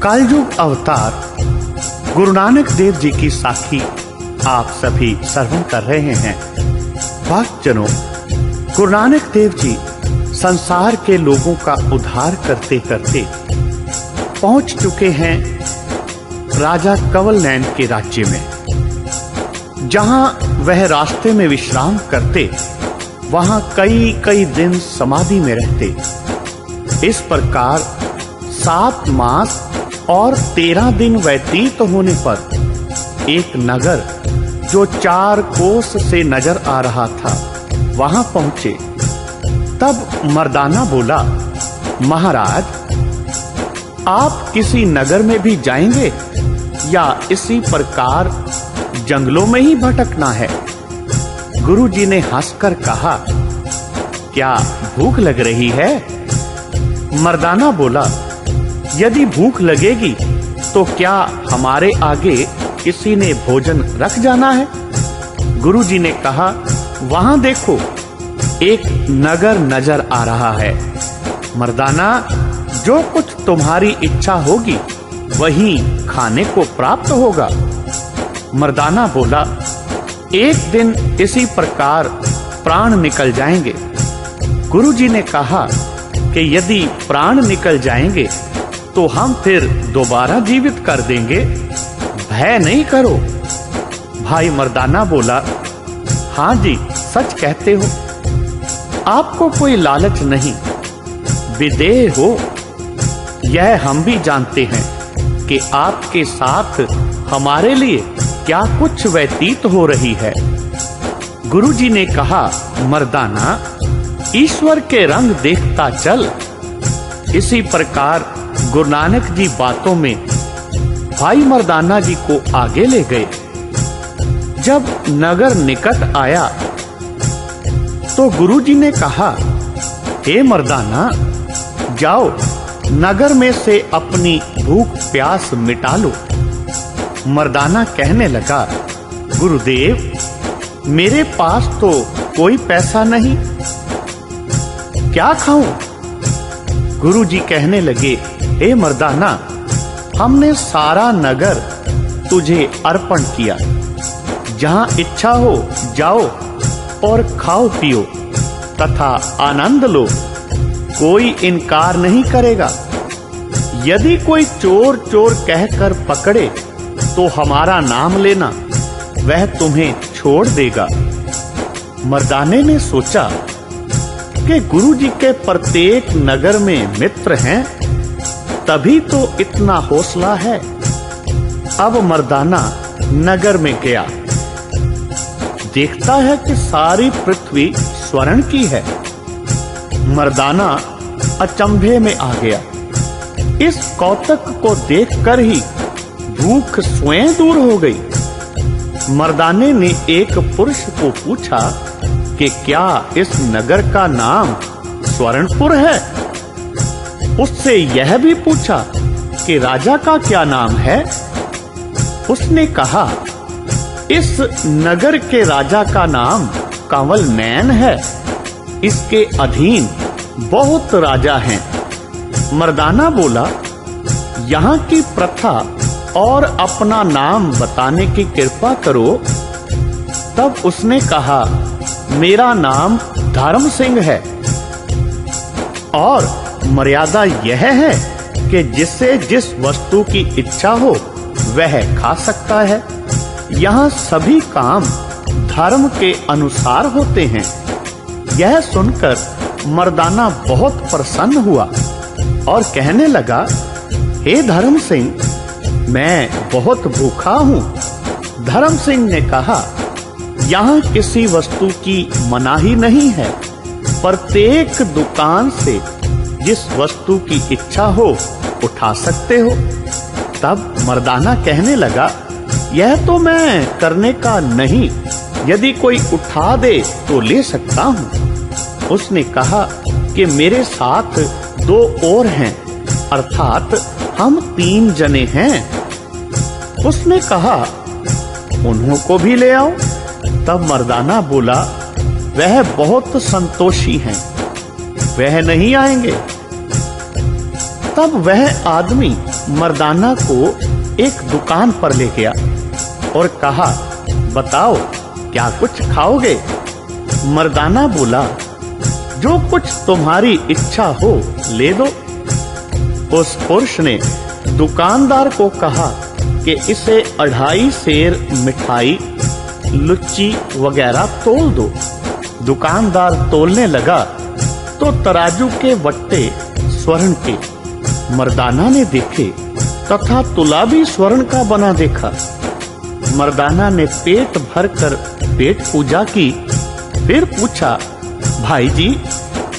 कलयुग अवतार गुरु नानक देव जी की साखी आप सभी श्रवण कर रहे हैं। भक्तजनों, गुरु नानक देव जी संसार के लोगों का उद्धार करते करते पहुंच चुके हैं राजा कंवल नैन के राज्य में। जहां वह रास्ते में विश्राम करते, वहां कई कई दिन समाधि में रहते। इस प्रकार 7 मास और 13 दिन व्यतीत होने पर एक नगर जो 4 कोस से नजर आ रहा था, वहां पहुंचे। तब मर्दाना बोला, महाराज, आप किसी नगर में भी जाएंगे या इसी प्रकार जंगलों में ही भटकना है? गुरु जी ने हंसकर कहा, क्या भूख लग रही है? मर्दाना बोला, यदि भूख लगेगी तो क्या हमारे आगे किसी ने भोजन रख जाना है? गुरु जी ने कहा, वहां देखो, एक नगर नजर आ रहा है। मर्दाना, जो कुछ तुम्हारी इच्छा होगी वही खाने को प्राप्त होगा। मर्दाना बोला, एक दिन इसी प्रकार प्राण निकल जाएंगे। गुरु जी ने कहा कि यदि प्राण निकल जाएंगे तो हम फिर दोबारा जीवित कर देंगे, भय नहीं करो। भाई मर्दाना बोला, हाँ जी, सच कहते हो, आपको कोई लालच नहीं, विदेह हो। यह हम भी जानते हैं कि आपके साथ हमारे लिए क्या कुछ व्यतीत हो रही है। गुरु जी ने कहा, मर्दाना, ईश्वर के रंग देखता चल। इसी प्रकार गुरु नानक जी बातों में भाई मर्दाना जी को आगे ले गए। जब नगर निकट आया तो गुरु जी ने कहा, हे मर्दाना, जाओ नगर में से अपनी भूख प्यास मिटा लो। मर्दाना कहने लगा, गुरुदेव, मेरे पास तो कोई पैसा नहीं, क्या खाऊं? गुरु जी कहने लगे, हे मर्दाना, हमने सारा नगर तुझे अर्पण किया। जहां इच्छा हो जाओ और खाओ पियो तथा आनंद लो, कोई इनकार नहीं करेगा। यदि कोई चोर चोर कहकर पकड़े तो हमारा नाम लेना, वह तुम्हें छोड़ देगा। मर्दाने ने सोचा कि गुरु जी के प्रत्येक नगर में मित्र हैं, तभी तो इतना हौसला है। अब मर्दाना नगर में गया, देखता है कि सारी पृथ्वी स्वर्ण की है। मर्दाना अचंभे में आ गया। इस कौतक को देखकर ही भूख स्वयं दूर हो गई। मर्दाने ने एक पुरुष को पूछा कि क्या इस नगर का नाम स्वर्णपुर है? उससे यह भी पूछा कि राजा का क्या नाम है? उसने कहा, इस नगर के राजा का नाम कंवल नैन है। इसके अधीन बहुत राजा हैं। मर्दाना बोला, यहाँ की प्रथा और अपना नाम बताने की कृपा करो। तब उसने कहा, मेरा नाम धर्म सिंह है और मर्यादा यह है कि जिससे जिस वस्तु की इच्छा हो वह खा सकता है। यहाँ सभी काम धर्म के अनुसार होते हैं। यह सुनकर मर्दाना बहुत प्रसन्न हुआ और कहने लगा, हे धर्म सिंह, मैं बहुत भूखा हूँ। धर्म सिंह ने कहा, यहाँ किसी वस्तु की मनाही नहीं है। प्रत्येक दुकान से जिस वस्तु की इच्छा हो उठा सकते हो। तब मर्दाना कहने लगा, यह तो मैं करने का नहीं, यदि कोई उठा दे तो ले सकता हूँ। उसने कहा कि मेरे साथ 2 और हैं, अर्थात हम 3 जने हैं। उसने कहा, उन्हों को भी ले आओ। तब मर्दाना बोला, वह बहुत संतोषी हैं, वह नहीं आएंगे। तब वह आदमी मर्दाना को एक दुकान पर ले गया और कहा, बताओ क्या कुछ खाओगे? मर्दाना बोला, जो कुछ तुम्हारी इच्छा हो ले दो। उस पुरुष ने दुकानदार को कहा कि इसे 2.5 सेर मिठाई, लुच्ची वगैरह तोल दो। दुकानदार तोलने लगा तो तराजू के वट्टे स्वर्ण के मर्दाना ने देखे तथा तुला भी स्वर्ण का बना देखा। मर्दाना ने पेट भरकर पेट पूजा की। फिर पूछा, भाई जी,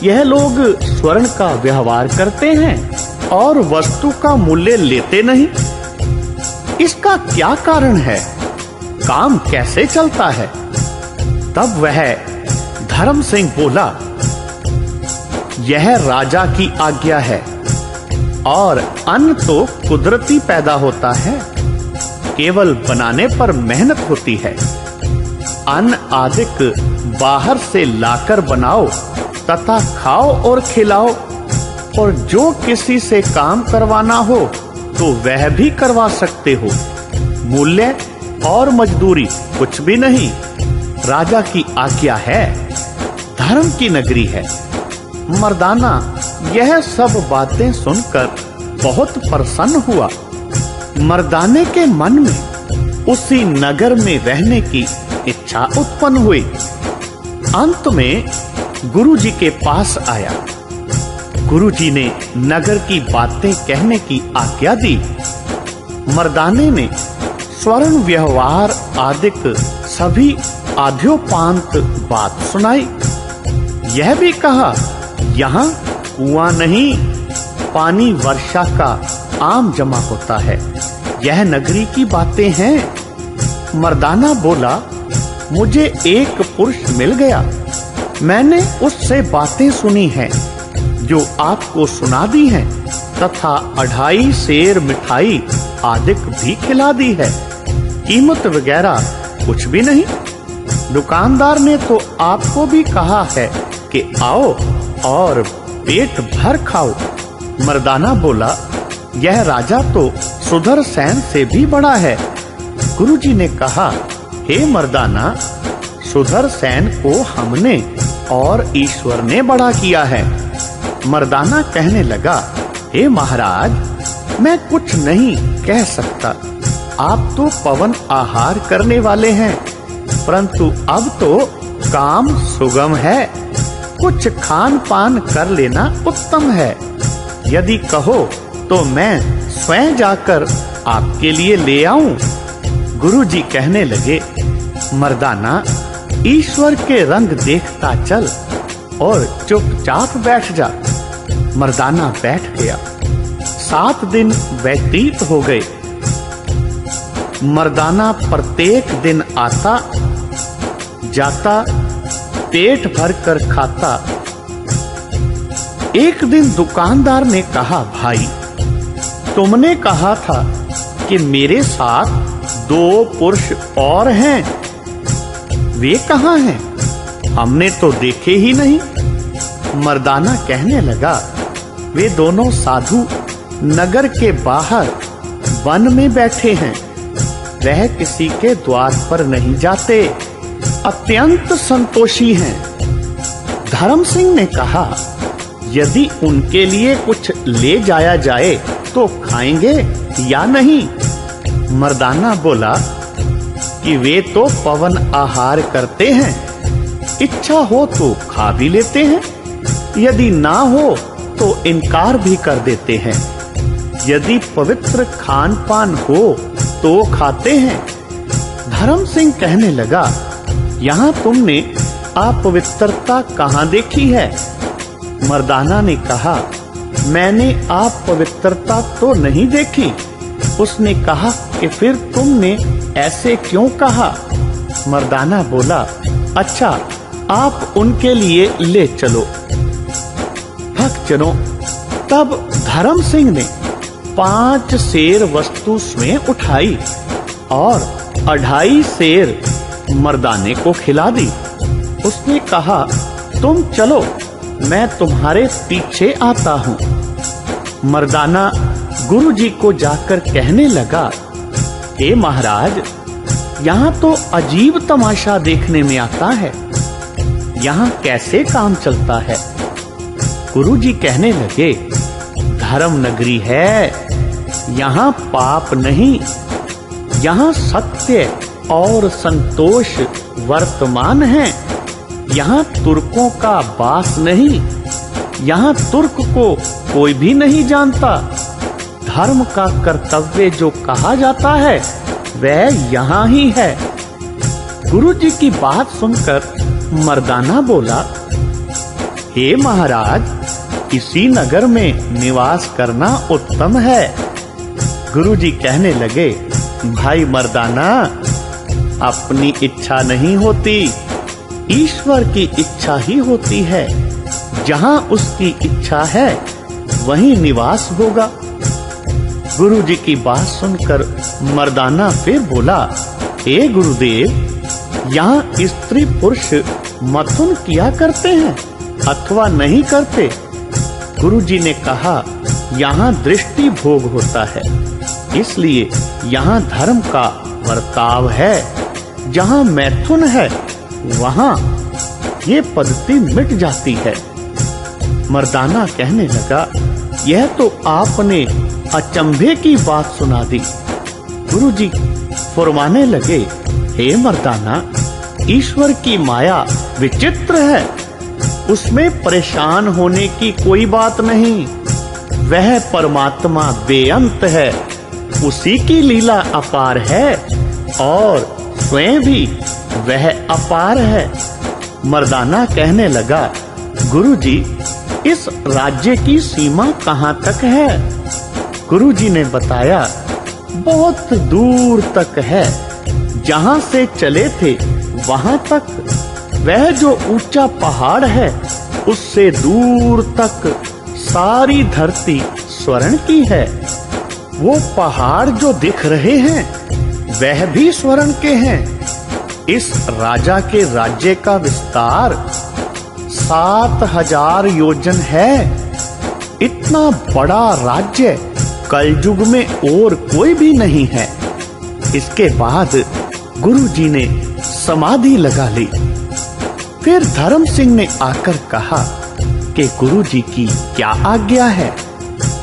यह लोग स्वर्ण का व्यवहार करते हैं और वस्तु का मूल्य लेते नहीं, इसका क्या कारण है? काम कैसे चलता है? तब वह धर्म सिंह बोला, यह राजा की आज्ञा है और अन्न तो कुदरती पैदा होता है, केवल बनाने पर मेहनत होती है। अन्न आदिक बाहर से लाकर बनाओ तथा खाओ और खिलाओ, और जो किसी से काम करवाना हो तो वह भी करवा सकते हो। मूल्य और मजदूरी कुछ भी नहीं, राजा की आज्ञा है, धर्म की नगरी है। मर्दाना यह सब बातें सुनकर बहुत प्रसन्न हुआ। मर्दाने के मन में उसी नगर में रहने की इच्छा उत्पन्न हुई। अंत में गुरुजी के पास आया। गुरुजी ने नगर की बातें कहने की आज्ञा दी। मर्दाने ने स्वर्ण व्यवहार आदिक सभी आद्योपांत बात सुनाई। यह भी कहा, यहाँ कुआं नहीं, पानी वर्षा का आम जमा होता है, यह नगरी की बातें हैं। मर्दाना बोला, मुझे एक पुरुष मिल गया, मैंने उससे बातें सुनी हैं जो आपको सुना दी हैं, तथा 2.5 सेर मिठाई आदिक भी खिला दी है। कीमत वगैरह कुछ भी नहीं। दुकानदार ने तो आपको भी कहा है कि आओ और पेट भर खाओ। मर्दाना बोला, यह राजा तो सुदर्शन से भी बड़ा है। गुरुजी ने कहा, हे मर्दाना, सुदर्शन को हमने और ईश्वर ने बड़ा किया है। मर्दाना कहने लगा, हे महाराज, मैं कुछ नहीं कह सकता, आप तो पवन आहार करने वाले हैं, परंतु अब तो काम सुगम है, कुछ खान पान कर लेना उत्तम है। यदि कहो तो मैं स्वयं जाकर आपके लिए ले आऊं। गुरुजी कहने लगे, मर्दाना, ईश्वर के रंग देखता चल और चुपचाप बैठ जा। मर्दाना बैठ गया। 7 दिन व्यतीत हो गए। मर्दाना प्रत्येक दिन आता जाता, पेट भर कर खाता। एक दिन दुकानदार ने कहा, भाई, तुमने कहा था कि मेरे साथ 2 पुरुष और हैं, वे कहाँ हैं? हमने तो देखे ही नहीं। मर्दाना कहने लगा, वे दोनों साधु नगर के बाहर वन में बैठे हैं, वह किसी के द्वार पर नहीं जाते, अत्यंत संतोषी हैं। धर्म सिंह ने कहा, यदि उनके लिए कुछ ले जाया जाए तो खाएंगे या नहीं? मर्दाना बोला कि वे तो पवन आहार करते हैं, इच्छा हो तो खा भी लेते हैं, यदि ना हो तो इनकार भी कर देते हैं। यदि पवित्र खान पान हो तो खाते हैं। धर्म सिंह कहने लगा, यहाँ तुमने अपवित्रता कहाँ देखी है? मर्दाना ने कहा, मैंने अपवित्रता तो नहीं देखी। उसने कहा कि फिर तुमने ऐसे क्यों कहा? मर्दाना बोला, अच्छा, आप उनके लिए ले चलो। भक्तजनों, तब धर्म सिंह ने 5 सेर वस्तु स्वयं उठाई और 2.5 सेर मर्दाने को खिला दी। उसने कहा, तुम चलो, मैं तुम्हारे पीछे आता हूँ। मर्दाना गुरु जी को जाकर कहने लगा, हे महाराज, यहाँ तो अजीब तमाशा देखने में आता है। यहाँ कैसे काम चलता है? गुरु जी कहने लगे, धर्म नगरी है, यहाँ पाप नहीं, यहाँ सत्य और संतोष वर्तमान है। यहाँ तुर्कों का वास नहीं, यहाँ तुर्क को कोई भी नहीं जानता। धर्म का कर्तव्य जो कहा जाता है वह यहाँ ही है। गुरु जी की बात सुनकर मर्दाना बोला, हे महाराज, इसी नगर में निवास करना उत्तम है। गुरु जी कहने लगे, भाई मर्दाना, अपनी इच्छा नहीं होती, ईश्वर की इच्छा ही होती है। जहाँ उसकी इच्छा है वहीं निवास होगा। गुरु जी की बात सुनकर मर्दाना फिर बोला, हे गुरुदेव, यहाँ स्त्री पुरुष मथुन किया करते हैं अथवा नहीं करते? गुरु जी ने कहा, यहाँ दृष्टि भोग होता है, इसलिए यहाँ धर्म का वर्ताव है। जहाँ मैथुन है वहाँ ये पद्धति मिट जाती है। मर्दाना कहने लगा, यह तो आपने अचंभे की बात सुना दी। गुरु जी फरमाने लगे, हे मर्दाना, ईश्वर की माया विचित्र है, उसमें परेशान होने की कोई बात नहीं। वह परमात्मा बेअंत है, उसी की लीला अपार है और स्वयं भी वह अपार है। मर्दाना कहने लगा, गुरु जी, इस राज्य की सीमा कहाँ तक है? गुरु जी ने बताया, बहुत दूर तक है। जहाँ से चले थे वहाँ तक। वह जो ऊंचा पहाड़ है उससे दूर तक सारी धरती स्वर्ण की है। वो पहाड़ जो दिख रहे हैं वह भी स्वर्ण के हैं। इस राजा के राज्य का विस्तार 7000 योजन है। इतना बड़ा राज्य कलयुग में और कोई भी नहीं है। इसके बाद गुरु जी ने समाधि लगा ली। फिर धर्म सिंह ने आकर कहा कि गुरु जी की क्या आज्ञा है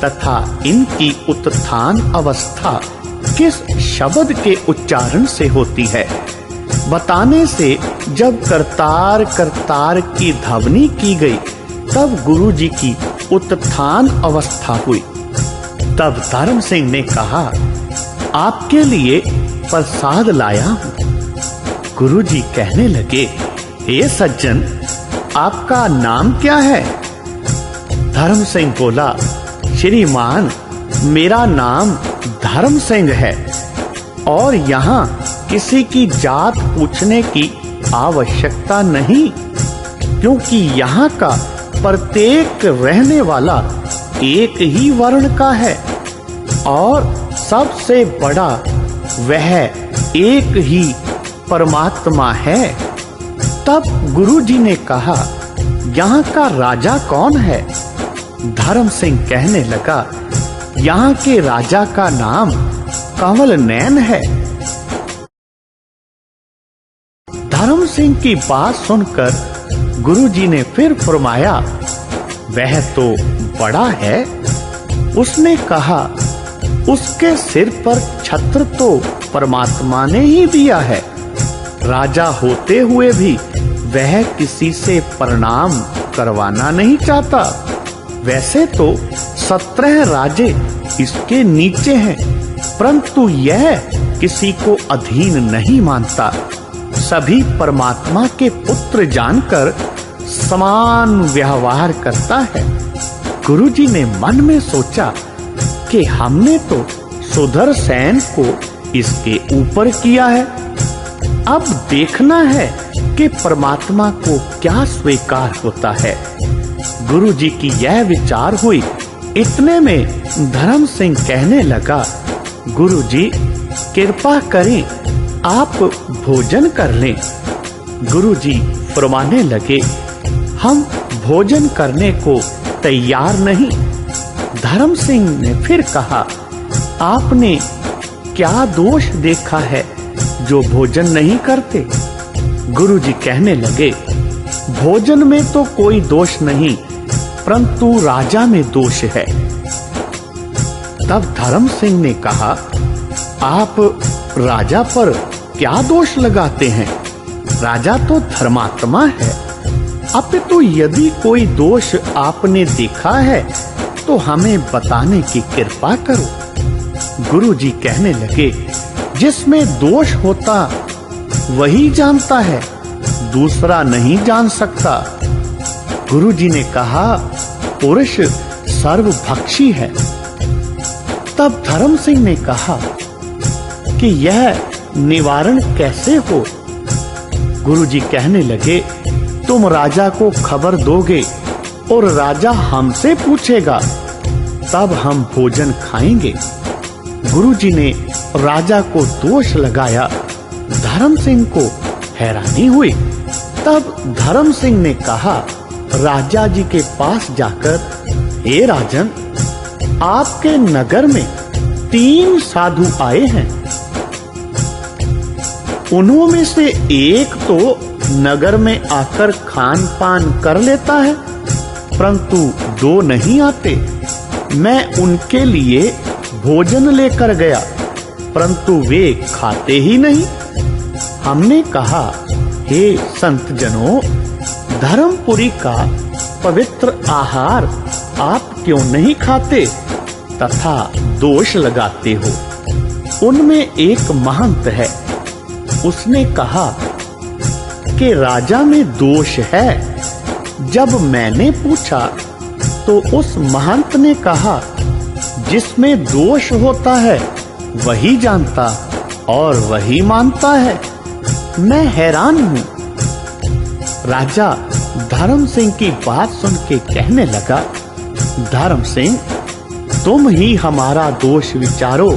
तथा इनकी उत्थान अवस्था किस शब्द के उच्चारण से होती है। बताने से जब करतार करतार की ध्वनि की गई तब गुरु जी की उत्थान अवस्था हुई। तब धर्म सिंह ने कहा, आपके लिए प्रसाद लाया हूँ। गुरु जी कहने लगे, हे सज्जन, आपका नाम क्या है? धर्म सिंह बोला, श्रीमान, मेरा नाम धर्म सिंह है और यहाँ किसी की जात पूछने की आवश्यकता नहीं, क्योंकि यहाँ का प्रत्येक रहने वाला एक ही वर्ण का है और सबसे बड़ा वह एक ही परमात्मा है। तब गुरु जी ने कहा, यहाँ का राजा कौन है? धर्म सिंह कहने लगा, यहाँ के राजा का नाम कंवल नैन है। धर्म सिंह की बात सुनकर गुरु जी ने फिर फरमाया, वह तो बड़ा है। उसने कहा, उसके सिर पर छत्र तो परमात्मा ने ही दिया है। राजा होते हुए भी वह किसी से प्रणाम करवाना नहीं चाहता। वैसे तो 17 राजे इसके नीचे हैं, परंतु यह किसी को अधीन नहीं मानता। सभी परमात्मा के पुत्र जानकर समान व्यवहार करता है। गुरुजी ने मन में सोचा कि हमने तो सुदर्शन को इसके ऊपर किया है। अब देखना है कि परमात्मा को क्या स्वीकार होता है। गुरुजी की यह विचार हुई। इतने में धर्म सिंह कहने लगा, गुरुजी कृपा करें, आप भोजन कर लें। गुरुजी फरमाने लगे, हम भोजन करने को तैयार नहीं। धर्म सिंह ने फिर कहा, आपने क्या दोष देखा है जो भोजन नहीं करते? गुरुजी कहने लगे, भोजन में तो कोई दोष नहीं, परंतु राजा में दोष है। तब धर्म सिंह ने कहा, आप राजा पर क्या दोष लगाते हैं? राजा तो धर्मात्मा है। अपितु यदि कोई दोष आपने देखा है तो हमें बताने की कृपा करो। गुरुजी कहने लगे, जिसमें दोष होता वही जानता है, दूसरा नहीं जान सकता। गुरुजी ने कहा, पुरुष सर्वभक्षी है। तब धर्म सिंह ने कहा कि यह निवारण कैसे हो? गुरुजी कहने लगे, तुम राजा को खबर दोगे और राजा हमसे पूछेगा, तब हम भोजन खाएंगे। गुरुजी ने राजा को दोष लगाया। धर्म सिंह को हैरानी हुई। तब धर्म सिंह ने कहा, राजा जी के पास जाकर, हे राजन, आपके नगर में 3 साधु आए हैं। उनमें से एक तो नगर में आकर खान पान कर लेता है, परंतु 2 नहीं आते। मैं उनके लिए भोजन लेकर गया, परंतु वे खाते ही नहीं। हमने कहा, हे संत जनों, धर्मपुरी का पवित्र आहार आप क्यों नहीं खाते तथा दोष लगाते हो? उनमें एक महंत है, उसने कहा कि राजा में दोष है। जब मैंने पूछा तो उस महंत ने कहा, जिसमें दोष होता है वही जानता और वही मानता है। मैं हैरान हूँ। राजा धर्म सिंह की बात सुन के कहने लगा, धर्म सिंह, तुम ही हमारा दोष विचारो।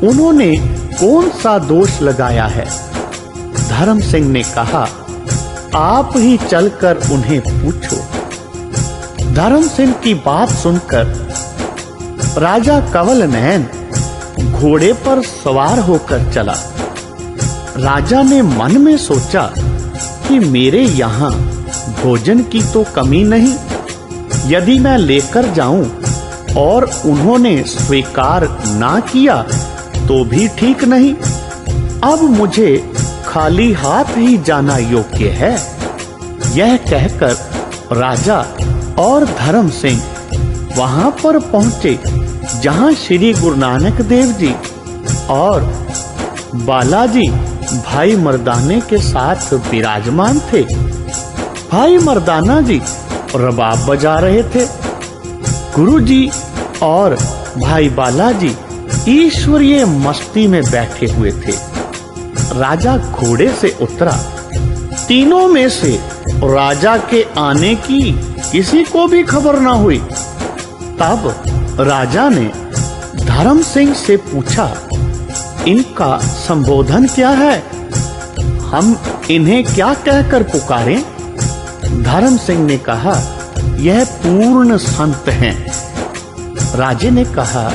उन्होंने कौन सा दोष लगाया है? धर्म सिंह ने कहा, आप ही चलकर उन्हें पूछो। धर्म सिंह की बात सुनकर राजा कंवल नयन घोड़े पर सवार होकर चला। राजा ने मन में सोचा कि मेरे यहाँ भोजन की तो कमी नहीं, यदि मैं लेकर जाऊं और उन्होंने स्वीकार ना किया तो भी ठीक नहीं। अब मुझे खाली हाथ ही जाना योग्य है। यह कहकर राजा और धर्म सिंह वहां पर पहुंचे जहां श्री गुरु नानक देव जी और बालाजी भाई मर्दाने के साथ विराजमान थे। भाई मर्दाना जी रबाब बजा रहे थे। गुरुजी और भाई बालाजी ईश्वरीय मस्ती में बैठे हुए थे। राजा घोड़े से उतरा। तीनों में से राजा के आने की किसी को भी खबर ना हुई। तब राजा ने धर्म सिंह से पूछा, इनका संबोधन क्या है? हम इन्हें क्या कहकर पुकारें? धर्म सिंह ने कहा, यह पूर्ण संत हैं। राजे ने कहा,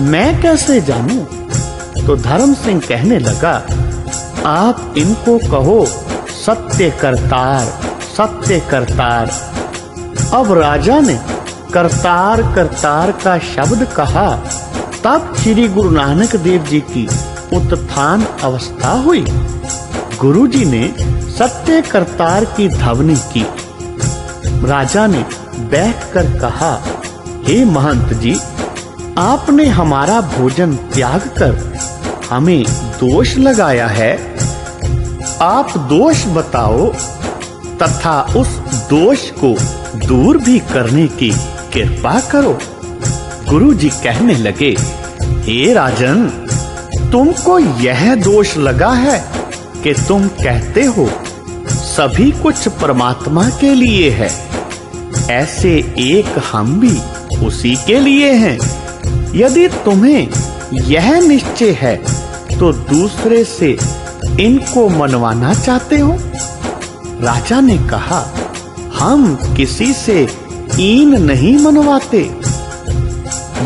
मैं कैसे जानूं? तो धर्म सिंह कहने लगा, आप इनको कहो, सत्य करतार, सत्य करतार। अब राजा ने करतार करतार का शब्द कहा। तब श्री गुरु नानक देव जी की उत्थान अवस्था हुई। गुरुजी ने सत्य करतार की ध्वनि की। राजा ने बैठकर कहा, हे महंत जी, आपने हमारा भोजन त्याग कर हमें दोष लगाया है। आप दोष बताओ तथा उस दोष को दूर भी करने की कृपा करो। गुरुजी कहने लगे, हे राजन, तुमको यह दोष लगा है कि तुम कहते हो सभी कुछ परमात्मा के लिए है। ऐसे एक हम भी उसी के लिए हैं। यदि तुम्हें यह निश्चय है तो दूसरे से इनको मनवाना चाहते हो? राजा ने कहा, हम किसी से ईन नहीं मनवाते,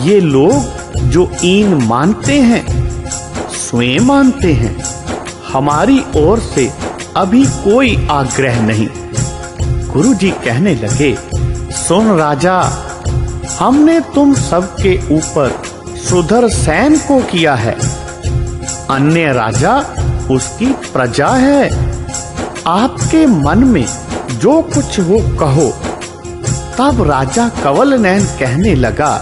ये लोग जो ईन मानते हैं स्वयं मानते हैं, हमारी ओर से अभी कोई आग्रह नहीं। गुरुजी कहने लगे, सुन राजा, हमने तुम सबके ऊपर सुदर्शन को किया है, अन्य राजा उसकी प्रजा है। आपके मन में जो कुछ हो कहो। तब राजा कंवलनयन कहने लगा,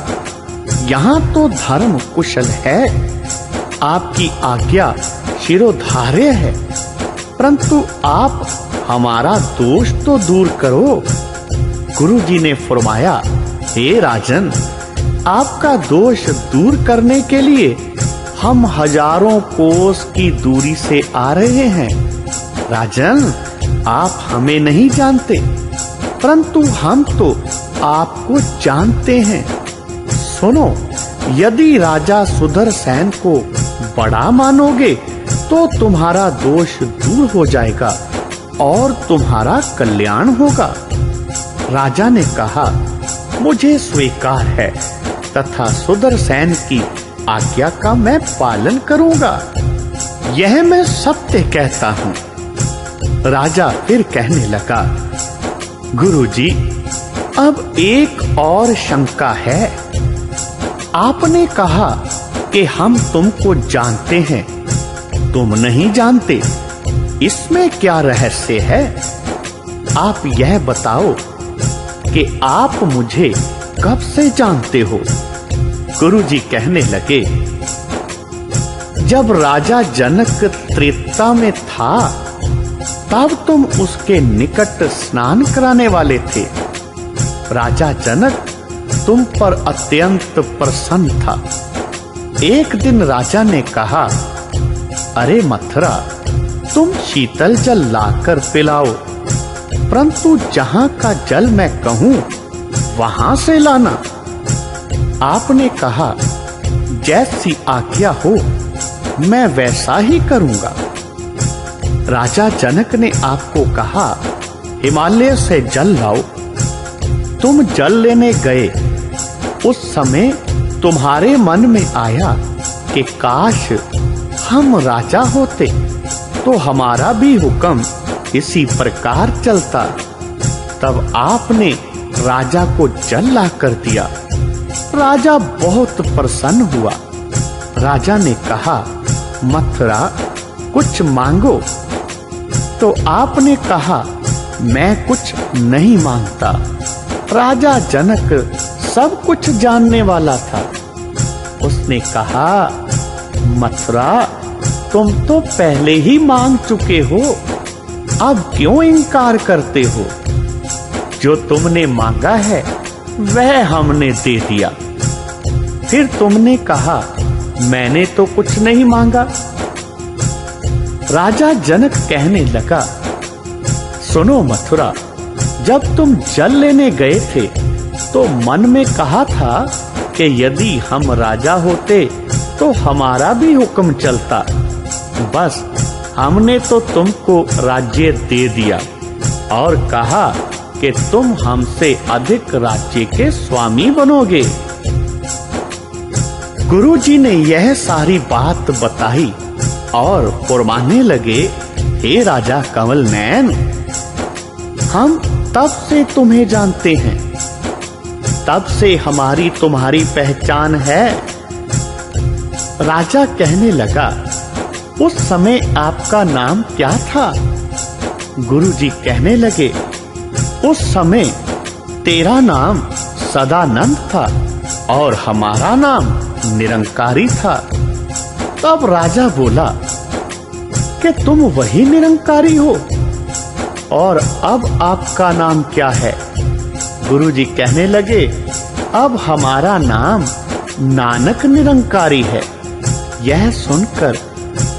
यहाँ तो धर्म कुशल है, आपकी आज्ञा शिरोधार्य है, परंतु आप हमारा दोष तो दूर करो। गुरुजी ने फरमाया, हे राजन, आपका दोष दूर करने के लिए हम हजारों कोस की दूरी से आ रहे हैं। राजन, आप हमें नहीं जानते, परंतु हम तो आपको जानते हैं। सुनो, यदि राजा सुदर्शन को बड़ा मानोगे तो तुम्हारा दोष दूर हो जाएगा और तुम्हारा कल्याण होगा। राजा ने कहा, मुझे स्वीकार है तथा सुदर्शन की आज्ञा का मैं पालन करूंगा, यह मैं सत्य कहता हूँ। राजा फिर कहने लगा, गुरुजी, अब एक और शंका है। आपने कहा कि हम तुमको जानते हैं, तुम नहीं जानते, इसमें क्या रहस्य है? आप यह बताओ कि आप मुझे कब से जानते हो? गुरुजी कहने लगे, जब राजा जनक त्रेता में था तब तुम उसके निकट स्नान कराने वाले थे। राजा जनक तुम पर अत्यंत प्रसन्न था। एक दिन राजा ने कहा, अरे मथुरा, तुम शीतल जल लाकर पिलाओ, परंतु जहां का जल मैं कहूं वहां से लाना। आपने कहा, जैसी आज्ञा हो मैं वैसा ही करूंगा। राजा जनक ने आपको कहा, हिमालय से जल लाओ। तुम जल लेने गए, उस समय तुम्हारे मन में आया कि काश हम राजा होते तो हमारा भी हुक्म इसी प्रकार चलता। तब आपने राजा को जल ला कर दिया। राजा बहुत प्रसन्न हुआ। राजा ने कहा, मथुरा, कुछ मांगो। तो आपने कहा, मैं कुछ नहीं मांगता। राजा जनक सब कुछ जानने वाला था। उसने कहा, मथुरा, तुम तो पहले ही मांग चुके हो, अब क्यों इनकार करते हो? जो तुमने मांगा है वह हमने दे दिया। फिर तुमने कहा, मैंने तो कुछ नहीं मांगा। राजा जनक कहने लगा, सुनो मथुरा, जब तुम जल लेने गए थे तो मन में कहा था कि यदि हम राजा होते तो हमारा भी हुक्म चलता। बस हमने तो तुमको राज्य दे दिया और कहा कि तुम हमसे अधिक राज्य के स्वामी बनोगे। गुरुजी ने यह सारी बात बताई और फरमाने लगे, हे राजा कंवलनयन, हम तब से तुम्हें जानते हैं, तब से हमारी तुम्हारी पहचान है। राजा कहने लगा, उस समय आपका नाम क्या था? गुरुजी कहने लगे, उस समय तेरा नाम सदानंद था और हमारा नाम निरंकारी था। तब राजा बोला कि तुम वही निरंकारी हो, और अब आपका नाम क्या है? गुरुजी कहने लगे, अब हमारा नाम नानक निरंकारी है। यह सुनकर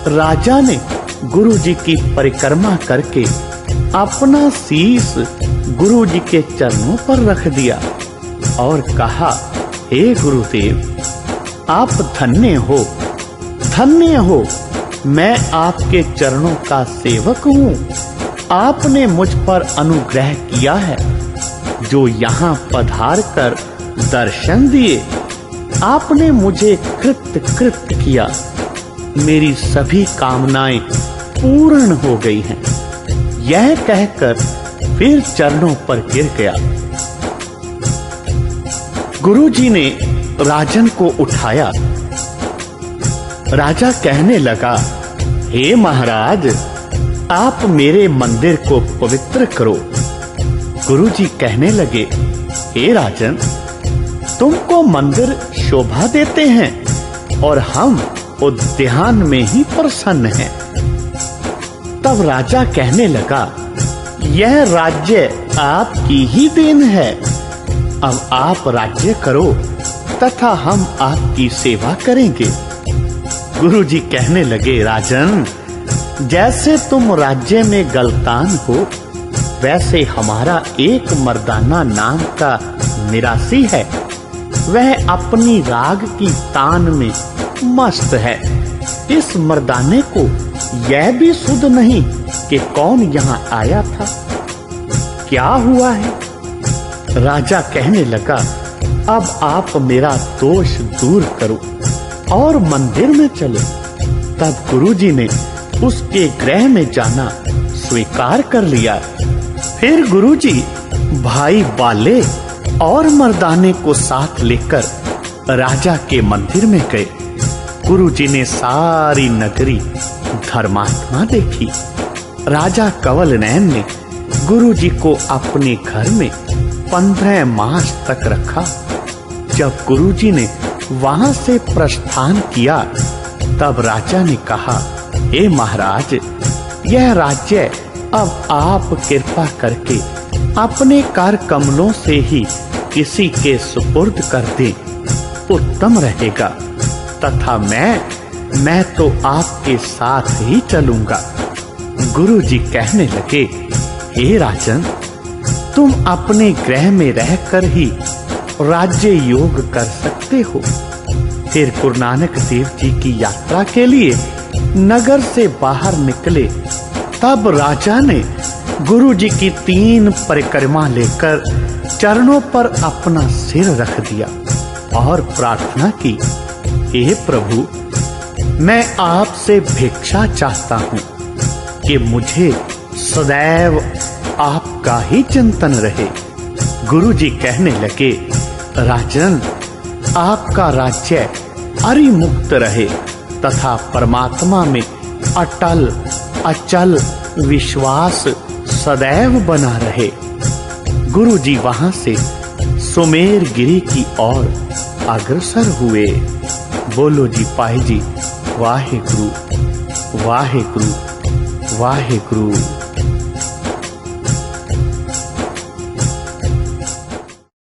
राजा ने गुरुजी की परिक्रमा करके अपना शीश गुरुजी के चरणों पर रख दिया और कहा, हे गुरुदेव, आप धन्य हो, धन्य हो। मैं आपके चरणों का सेवक हूँ। आपने मुझ पर अनुग्रह किया है, जो यहाँ पधार कर दर्शन दिए। आपने मुझे कृत्य किया। मेरी सभी कामनाएं पूर्ण हो गई हैं। यह कहकर फिर चरणों पर गिर गया। गुरुजी ने राजन को उठाया। राजा कहने लगा, हे महाराज, आप मेरे मंदिर को पवित्र करो। गुरुजी कहने लगे, हे राजन, तुमको मंदिर शोभा देते हैं और हम उद्यान में ही प्रसन्न हैं। तब राजा कहने लगा, यह राज्य आपकी ही देन है। अब आप राज्य करो तथा हम आपकी सेवा करेंगे। गुरुजी कहने लगे, राजन, जैसे तुम राज्य में गलतान हो, वैसे हमारा एक मर्दाना नाम का निरासी है। वह अपनी राग की तान में मस्त है। इस मर्दाने को यह भी सुध नहीं कि कौन यहाँ आया था, क्या हुआ है। राजा कहने लगा, अब आप मेरा दोष दूर करो और मंदिर में चलो। तब गुरुजी ने उसके गृह में जाना स्वीकार कर लिया। फिर गुरुजी भाई बाले और मर्दाने को साथ लेकर राजा के मंदिर में गए। गुरुजी ने सारी नगरी धर्मात्मा देखी। राजा कंवल नयन ने गुरुजी को अपने घर में 15 मास तक रखा। जब गुरुजी ने वहां से प्रस्थान किया, तब राजा ने कहा, हे महाराज, यह राज्य अब आप कृपा करके अपने कर कमलों से ही किसी के सुपुर्द कर दे, उत्तम रहेगा। तथा मैं तो आपके साथ ही चलूंगा। गुरुजी कहने लगे, हे राजन, तुम अपने गृह में रहकर ही राज्य योग कर सकते हो। फिर गुरु नानक देव जी की यात्रा के लिए नगर से बाहर निकले। तब राजा ने गुरुजी की 3 परिक्रमा लेकर चरणों पर अपना सिर रख दिया और प्रार्थना की, हे प्रभु, मैं आपसे भिक्षा चाहता हूँ कि मुझे सदैव आपका ही चिंतन रहे। गुरुजी कहने लगे, राजन, आपका राज्य अरिमुक्त रहे तथा परमात्मा में अटल अचल विश्वास सदैव बना रहे। गुरुजी वहां से सुमेर गिरी की ओर अग्रसर हुए। बोलो जी पाही जी, वाहे गुरु, वाहे गुरु, वाहे गुरु।